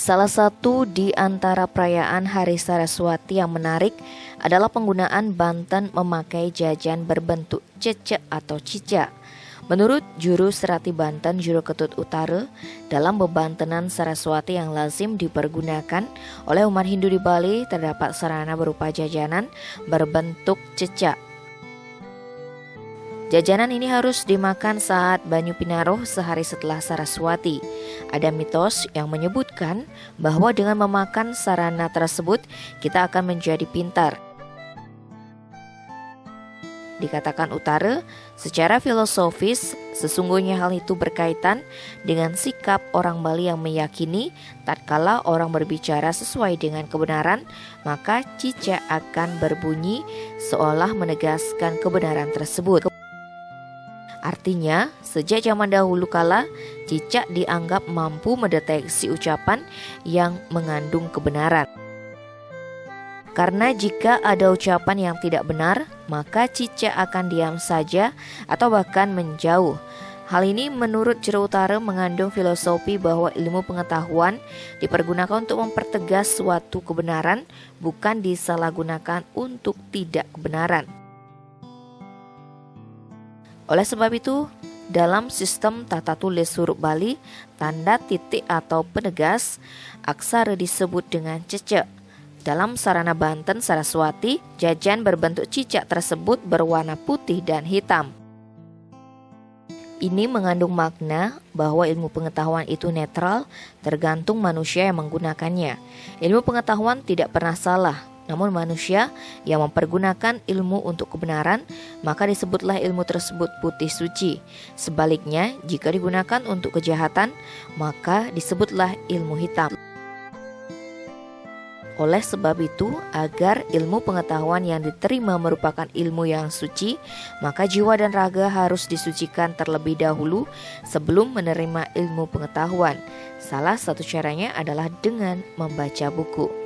Salah satu di antara perayaan Hari Saraswati yang menarik adalah penggunaan Banten memakai jajan berbentuk cecek atau cica. Menurut Juru Serati Banten Juru Ketut Utara, dalam bebantenan Saraswati yang lazim dipergunakan oleh umat Hindu di Bali terdapat sarana berupa jajanan berbentuk cecak. Jajanan ini harus dimakan saat Banyu Pinaruh sehari setelah Saraswati. Ada mitos yang menyebutkan bahwa dengan memakan sarana tersebut kita akan menjadi pintar. Dikatakan Utara, secara filosofis sesungguhnya hal itu berkaitan dengan sikap orang Bali yang meyakini tatkala orang berbicara sesuai dengan kebenaran, maka cicak akan berbunyi seolah menegaskan kebenaran tersebut. Artinya, sejak zaman dahulu kala, cicak dianggap mampu mendeteksi ucapan yang mengandung kebenaran. Karena jika ada ucapan yang tidak benar, maka cicak akan diam saja atau bahkan menjauh. Hal ini menurut Juru Utara mengandung filosofi bahwa ilmu pengetahuan dipergunakan untuk mempertegas suatu kebenaran, bukan disalahgunakan untuk tidak kebenaran. Oleh sebab itu, dalam sistem tata tulis huruf Bali, tanda titik atau penegas aksara disebut dengan cecek. Dalam sarana Banten Saraswati, jajan berbentuk cicak tersebut berwarna putih dan hitam. Ini mengandung makna bahwa ilmu pengetahuan itu netral, tergantung manusia yang menggunakannya. Ilmu pengetahuan tidak pernah salah. Namun manusia yang mempergunakan ilmu untuk kebenaran, maka disebutlah ilmu tersebut putih suci. Sebaliknya, jika digunakan untuk kejahatan, maka disebutlah ilmu hitam. Oleh sebab itu, agar ilmu pengetahuan yang diterima merupakan ilmu yang suci, maka jiwa dan raga harus disucikan terlebih dahulu sebelum menerima ilmu pengetahuan. Salah satu caranya adalah dengan membaca buku.